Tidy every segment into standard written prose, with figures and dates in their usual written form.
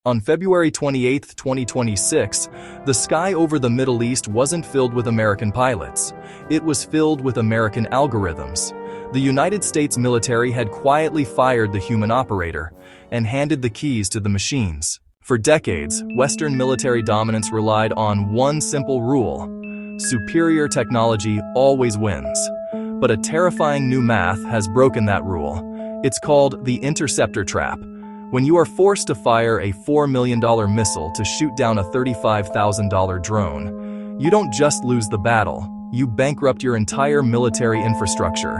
On February 28, 2026, the sky over the Middle East wasn't filled with American pilots. It was filled with American algorithms. The United States military had quietly fired the human operator and handed the keys to the machines. For decades, Western military dominance relied on one simple rule: superior technology always wins. But a terrifying new math has broken that rule. It's called the Interceptor Trap. When you are forced to fire a $4 million missile to shoot down a $35,000 drone, you don't just lose the battle, you bankrupt your entire military infrastructure.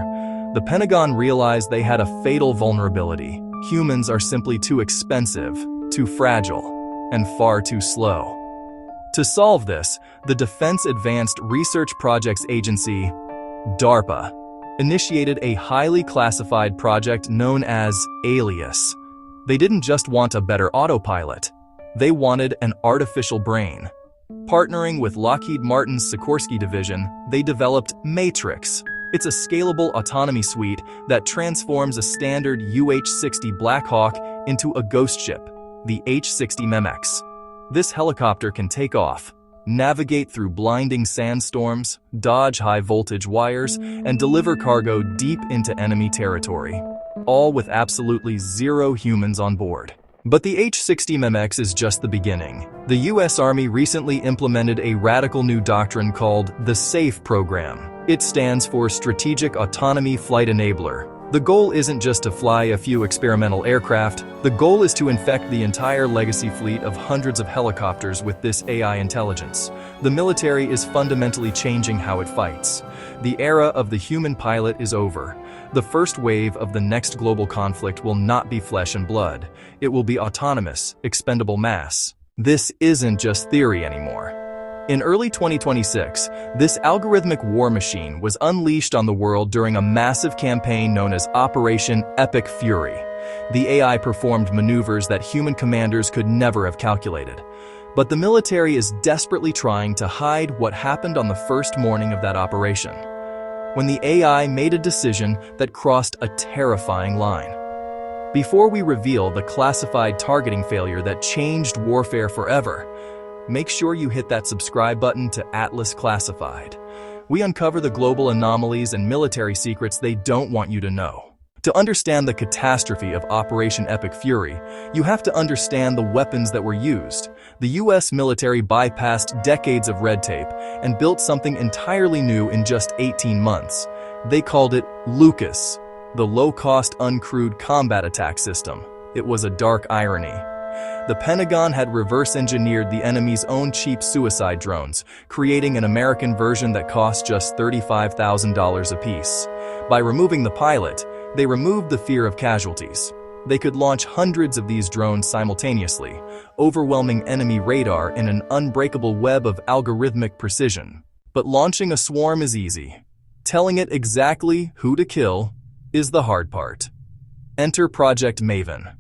The Pentagon realized they had a fatal vulnerability. Humans are simply too expensive, too fragile, and far too slow. To solve this, the Defense Advanced Research Projects Agency, DARPA, initiated a highly classified project known as ALIAS. They didn't just want a better autopilot, they wanted an artificial brain. Partnering with Lockheed Martin's Sikorsky division, they developed MATRIX. It's a scalable autonomy suite that transforms a standard H-60 Black Hawk into a ghost ship, the H-60Mx. This helicopter can take off, navigate through blinding sandstorms, dodge high-voltage wires, and deliver cargo deep into enemy territory, all with absolutely zero humans on board. But the H-60Mx is just the beginning. The U.S. Army recently implemented a radical new doctrine called the S.A.F.E program. It stands for Strategic Autonomy Flight Enabler. The goal isn't just to fly a few experimental aircraft. The goal is to infect the entire legacy fleet of hundreds of helicopters with this AI intelligence. The military is fundamentally changing how it fights. The era of the human pilot is over. The first wave of the next global conflict will not be flesh and blood. It will be autonomous, expendable mass. This isn't just theory anymore. In early 2026, this algorithmic war machine was unleashed on the world during a massive campaign known as Operation Epic Fury. The AI performed maneuvers that human commanders could never have calculated. But the military is desperately trying to hide what happened on the first morning of that operation, when the AI made a decision that crossed a terrifying line. Before we reveal the classified targeting failure that changed warfare forever, make sure you hit that subscribe button to Atlas Classified. We uncover the global anomalies and military secrets they don't want you to know. To understand the catastrophe of Operation Epic Fury, you have to understand the weapons that were used. The U.S. military bypassed decades of red tape and built something entirely new in just 18 months. They called it LUCAS, the low-cost uncrewed combat attack system. It was a dark irony. The Pentagon had reverse-engineered the enemy's own cheap suicide drones, creating an American version that cost just $35,000 apiece. By removing the pilot, they removed the fear of casualties. They could launch hundreds of these drones simultaneously, overwhelming enemy radar in an unbreakable web of algorithmic precision. But launching a swarm is easy. Telling it exactly who to kill is the hard part. Enter Project Maven.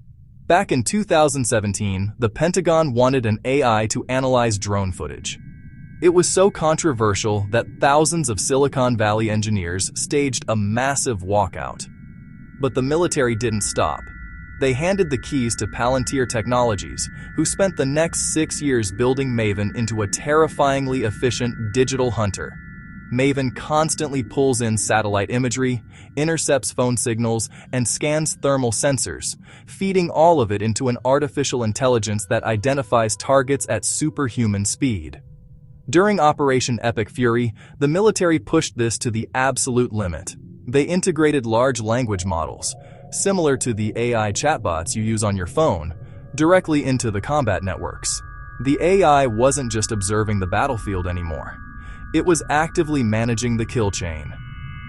Back in 2017, the Pentagon wanted an AI to analyze drone footage. It was so controversial that thousands of Silicon Valley engineers staged a massive walkout. But the military didn't stop. They handed the keys to Palantir Technologies, who spent the next 6 years building Maven into a terrifyingly efficient digital hunter. Maven constantly pulls in satellite imagery, intercepts phone signals, and scans thermal sensors, feeding all of it into an artificial intelligence that identifies targets at superhuman speed. During Operation Epic Fury, the military pushed this to the absolute limit. They integrated large language models, similar to the AI chatbots you use on your phone, directly into the combat networks. The AI wasn't just observing the battlefield anymore. It was actively managing the kill chain.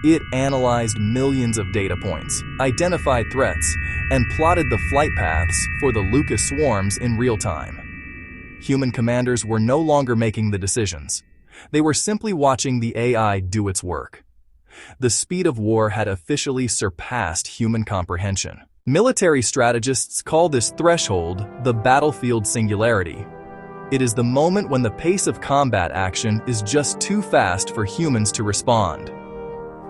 It analyzed millions of data points, identified threats, and plotted the flight paths for the LUCAS swarms in real time. Human commanders were no longer making the decisions. They were simply watching the AI do its work. The speed of war had officially surpassed human comprehension. Military strategists call this threshold the Battlefield Singularity. It is the moment when the pace of combat action is just too fast for humans to respond.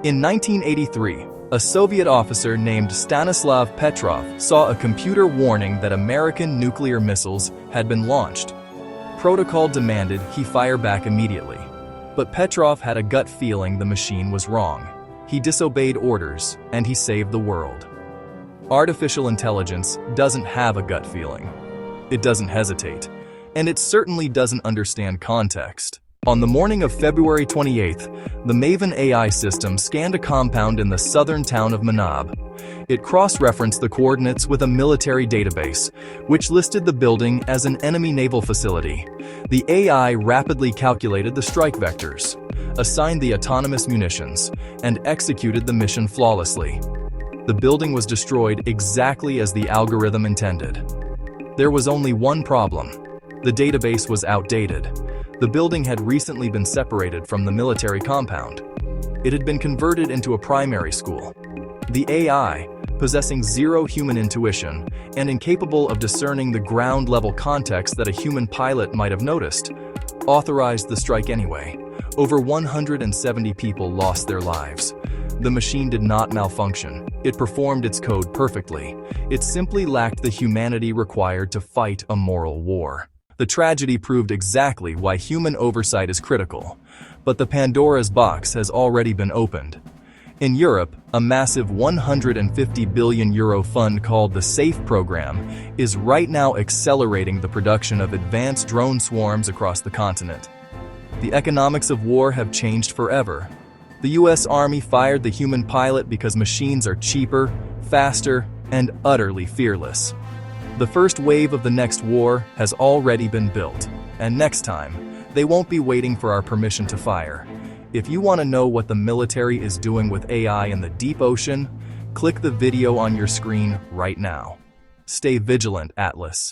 In 1983, a Soviet officer named Stanislav Petrov saw a computer warning that American nuclear missiles had been launched. Protocol demanded he fire back immediately, but Petrov had a gut feeling the machine was wrong. He disobeyed orders, and he saved the world. Artificial intelligence doesn't have a gut feeling. It doesn't hesitate, and it certainly doesn't understand context. On the morning of February 28th, the Maven AI system scanned a compound in the southern town of Manab. It cross-referenced the coordinates with a military database, which listed the building as an enemy naval facility. The AI rapidly calculated the strike vectors, assigned the autonomous munitions, and executed the mission flawlessly. The building was destroyed exactly as the algorithm intended. There was only one problem. The database was outdated. The building had recently been separated from the military compound. It had been converted into a primary school. The AI, possessing zero human intuition and incapable of discerning the ground-level context that a human pilot might have noticed, authorized the strike anyway. Over 170 people lost their lives. The machine did not malfunction. It performed its code perfectly. It simply lacked the humanity required to fight a moral war. The tragedy proved exactly why human oversight is critical, but the Pandora's box has already been opened. In Europe, a massive €150 billion fund called the S.A.F.E program is right now accelerating the production of advanced drone swarms across the continent. The economics of war have changed forever. The U.S. Army fired the human pilot because machines are cheaper, faster, and utterly fearless. The first wave of the next war has already been built, and next time, they won't be waiting for our permission to fire. If you want to know what the military is doing with AI in the deep ocean, click the video on your screen right now. Stay vigilant, Atlas.